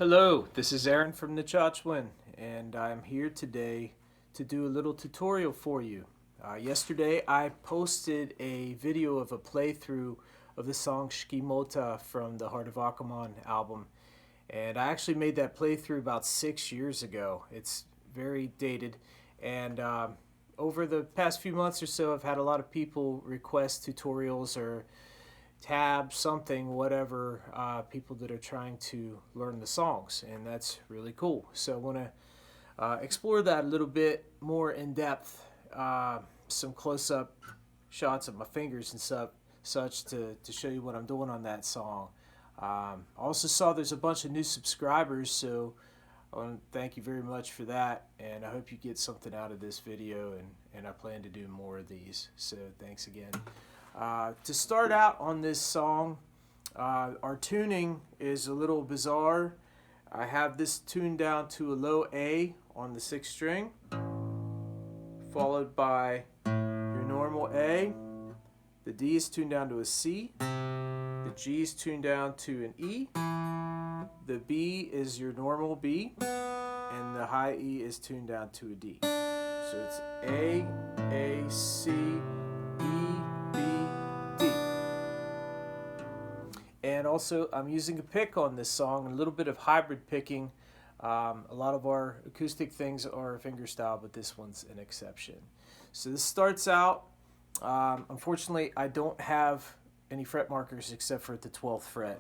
Hello, this is Aaron from the Chachwin, and I'm here today to do a little tutorial for you. Yesterday I posted a video of a playthrough of the song Shkimota from the Heart of Akamon album, and I actually made that playthrough about 6 years ago. It's very dated, and over the past few months or so I've had a lot of people request tutorials or tab something, whatever, people that are trying to learn the songs, and that's really cool. So I want to explore that a little bit more in depth, some close-up shots of my fingers and such to show you what I'm doing on that song. I also saw there's a bunch of new subscribers, so I want to thank you very much for that, and I hope you get something out of this video, and I plan to do more of these, so thanks again. To start out on this song, our tuning is a little bizarre. I have this tuned down to a low A on the 6th string, followed by your normal A. The D is tuned down to a C. The G is tuned down to an E. The B is your normal B, and the high E is tuned down to a D. So it's A, C, and also I'm using a pick on this song, a little bit of hybrid picking. A lot of our acoustic things are fingerstyle, but this one's an exception. So this starts out, unfortunately I don't have any fret markers except for at the 12th fret,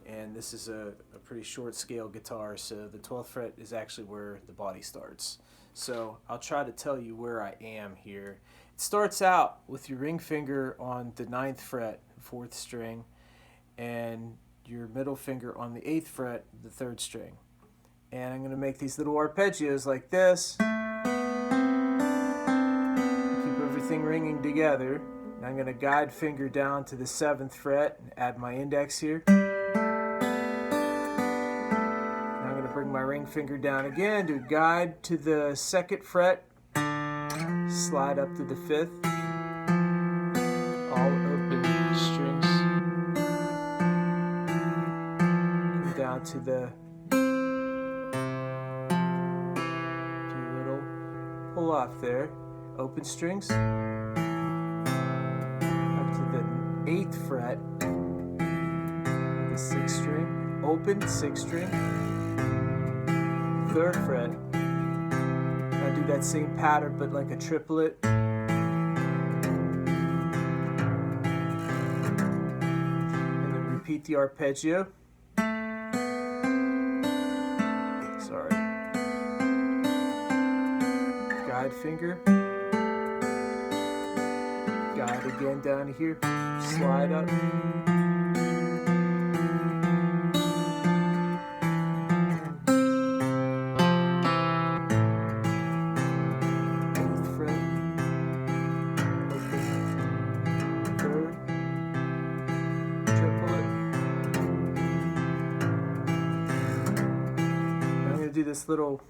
and this is a pretty short scale guitar, so the 12th fret is actually where the body starts. So I'll try to tell you where I am here. It starts out with your ring finger on the 9th fret, 4th string, and your middle finger on the 8th fret, the 3rd string. And I'm going to make these little arpeggios like this. Keep everything ringing together. And I'm going to guide finger down to the 7th fret and add my index here. And I'm going to bring my ring finger down again, do a guide to the 2nd fret, slide up to the 5th, all open strings. Down to the few little pull off there, open strings, up to the 8th fret, the 6th string, open 6th string, 3rd fret. I do that same pattern but like a triplet. And then repeat the arpeggio. Guide finger, guide again down here, slide up, 8th fret, open, 3rd, triplet. I'm going to do this little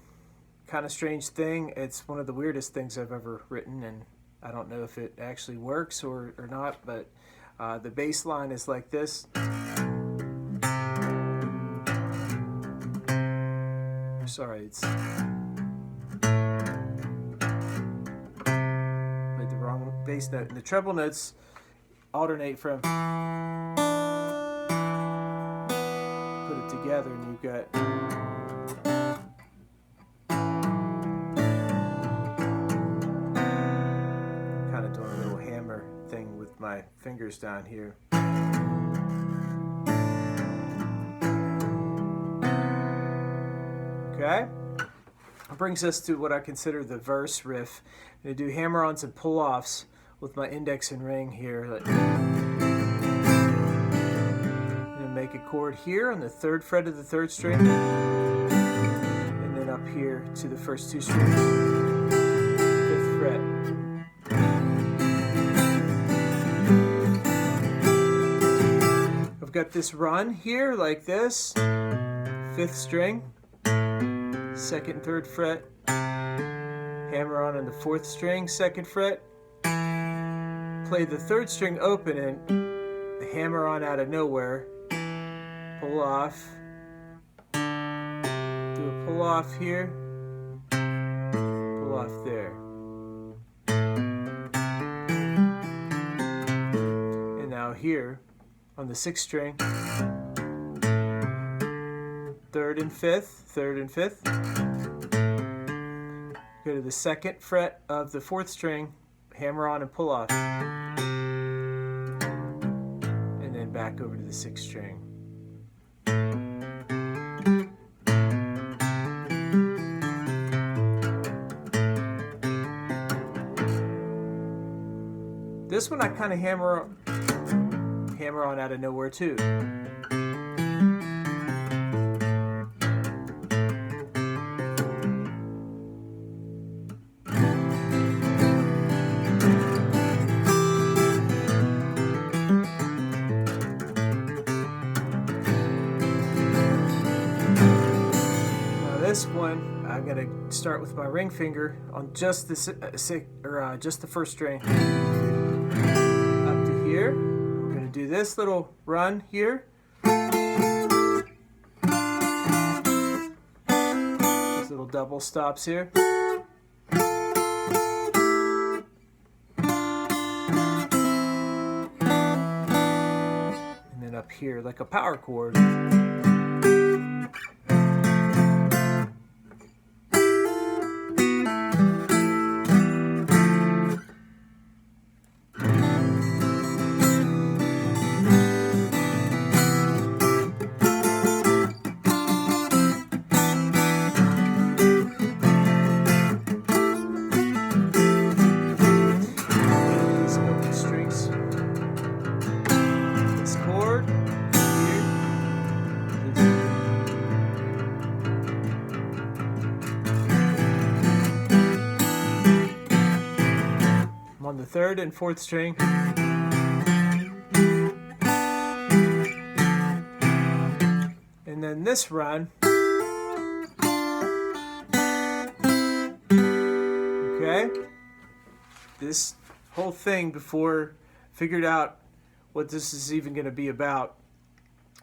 kind of strange thing. It's one of the weirdest things I've ever written, and I don't know if it actually works or not, but the bass line is like this. Sorry, it's played the wrong bass note. And the treble notes alternate from, put it together and you've got doing a little hammer thing with my fingers down here. Okay, that brings us to what I consider the verse riff. I'm going to do hammer-ons and pull-offs with my index and ring here. I'm going to make a chord here on the 3rd fret of the 3rd string, and then up here to the first 2 strings, 5th fret. Got this run here like this, 5th string, 2nd and 3rd fret, hammer on the 4th string, 2nd fret, play the 3rd string open and hammer on out of nowhere, pull off, pull off here, pull off there. And now here on the 6th string, 3rd and 5th, 3rd and 5th. Go to the 2nd fret of the 4th string, hammer on and pull off. And then back over to the 6th string. This one I kind of hammer on out of nowhere too. This one, I'm going to start with my ring finger on just the just the 1st string up to here. I'm going to do this little run here. These little double stops here. And then up here like a power chord. On the 3rd and 4th string. And then this run. Okay? This whole thing, before I figured out what this is even going to be about,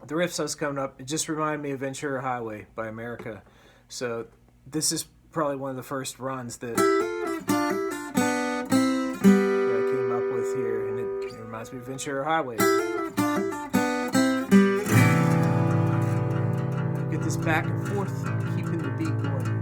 the riffs I was coming up, it just reminded me of Ventura Highway by America. So this is probably one of the first runs that here, and it reminds me of Ventura Highway. Get this back and forth, keeping the beat going.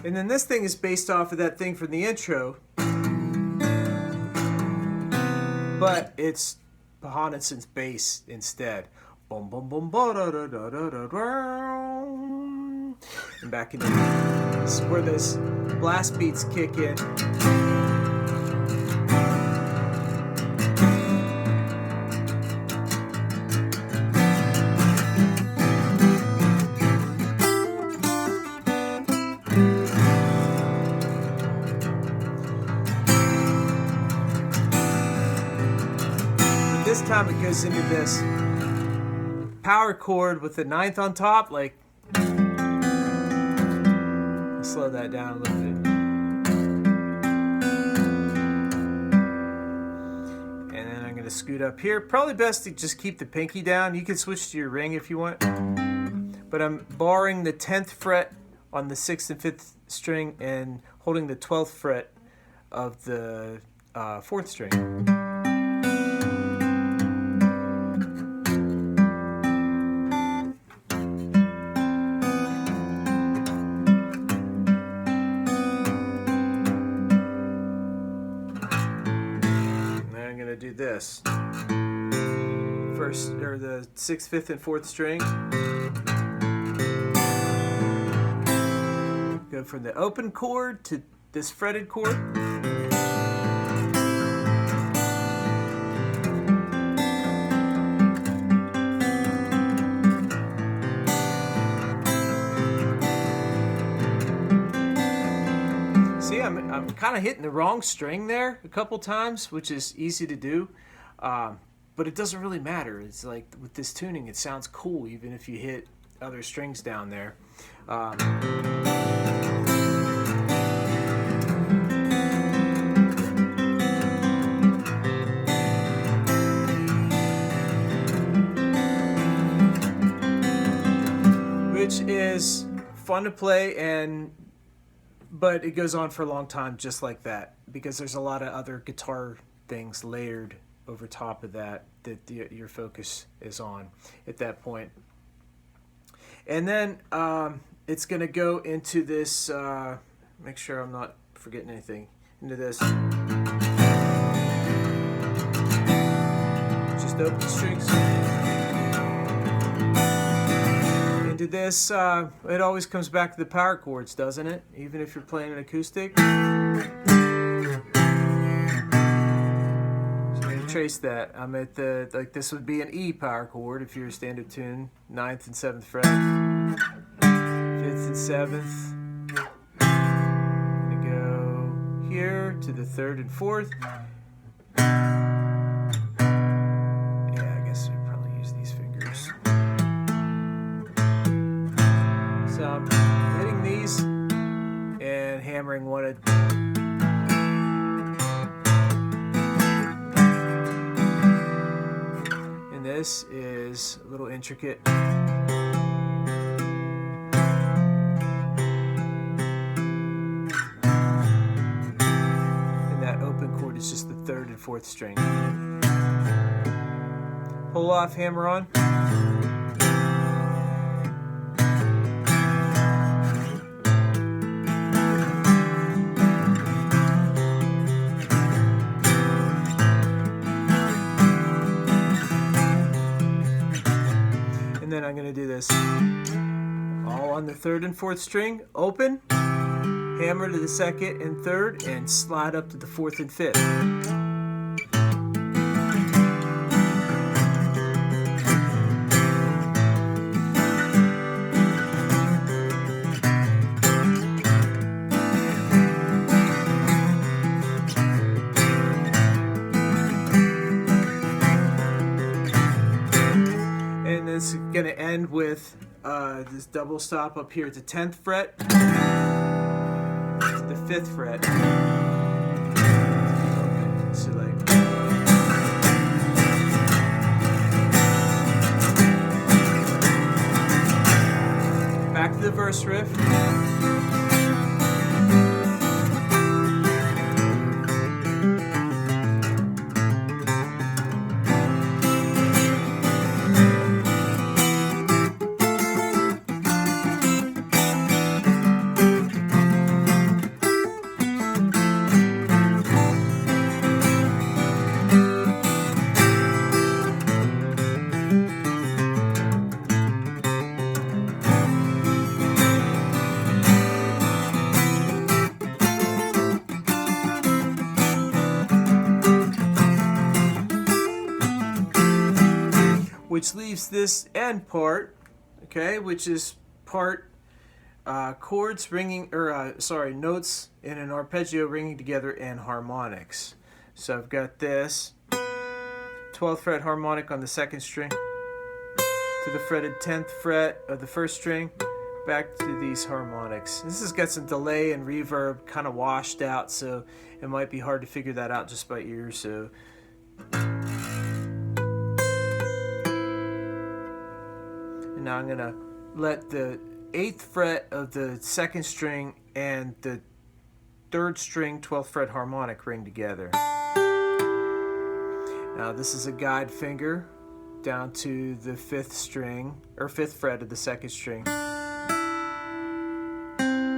And then this thing is based off of that thing from the intro, but it's Johannasson's bass instead. Boom, boom, boom, da da da da da da. And back into this is where this blast beats kick in. This time it goes into this power chord with the 9th on top, like, slow that down a little bit. And then I'm going to scoot up here. Probably best to just keep the pinky down. You can switch to your ring if you want. But I'm barring the 10th fret on the 6th and 5th string and holding the 12th fret of the 4th string. Do this first, or the 6th, 5th, and 4th string. Go from the open chord to this fretted chord. I'm kind of hitting the wrong string there a couple times, which is easy to do. But it doesn't really matter. It's like with this tuning, it sounds cool even if you hit other strings down there. Which is fun to play, but it goes on for a long time just like that, because there's a lot of other guitar things layered over top of that your focus is on at that point. And then it's going to go into this, make sure I'm not forgetting anything, into this. Just open strings. Into this, it always comes back to the power chords, doesn't it? Even if you're playing an acoustic. Trace that. I'm at the, like, this would be an E power chord if you're a standard tune, 9th and 7th fret, 5th and 7th. I'm gonna go here to the 3rd and 4th. Yeah, I guess we probably use these fingers. So I'm hitting these and hammering one at. This is a little intricate. And that open chord is just the 3rd and 4th string. Pull off, hammer on. And then I'm going to do this all on the 3rd and 4th string, open, hammer to the 2nd and 3rd, and slide up to the 4th and 5th. And it's going to end with this double stop up here at the 10th fret to the 5th fret. So like, back to the verse riff. Which leaves this end part, okay, which is part chords ringing, or notes in an arpeggio ringing together and harmonics. So I've got this 12th fret harmonic on the 2nd string to the fretted 10th fret of the 1st string, back to these harmonics. This has got some delay and reverb kind of washed out, so it might be hard to figure that out just by ear. So now I'm going to let the 8th fret of the 2nd string and the 3rd string 12th fret harmonic ring together. Now this is a guide finger down to the 5th string, or 5th fret of the 2nd string.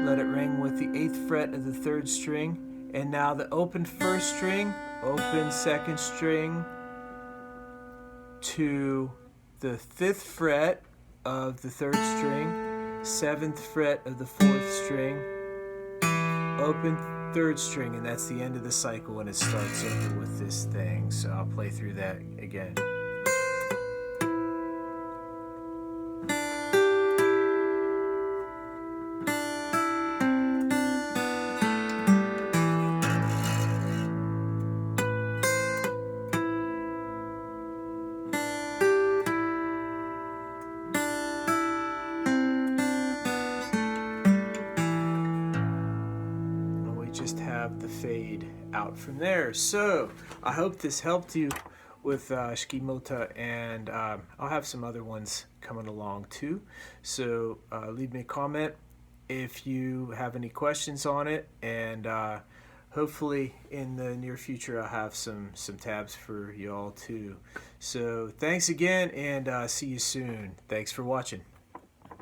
Let it ring with the 8th fret of the 3rd string. And now the open 1st string, open 2nd string to the 5th fret of the 3rd string, 7th fret of the 4th string, open 3rd string, and that's the end of the cycle, and it starts over with this thing. So I'll play through that again. have the fade out from there. So I hope this helped you with Shikimota, and I'll have some other ones coming along too. So leave me a comment if you have any questions on it, and hopefully in the near future I'll have some tabs for y'all too. So thanks again, and see you soon. Thanks for watching.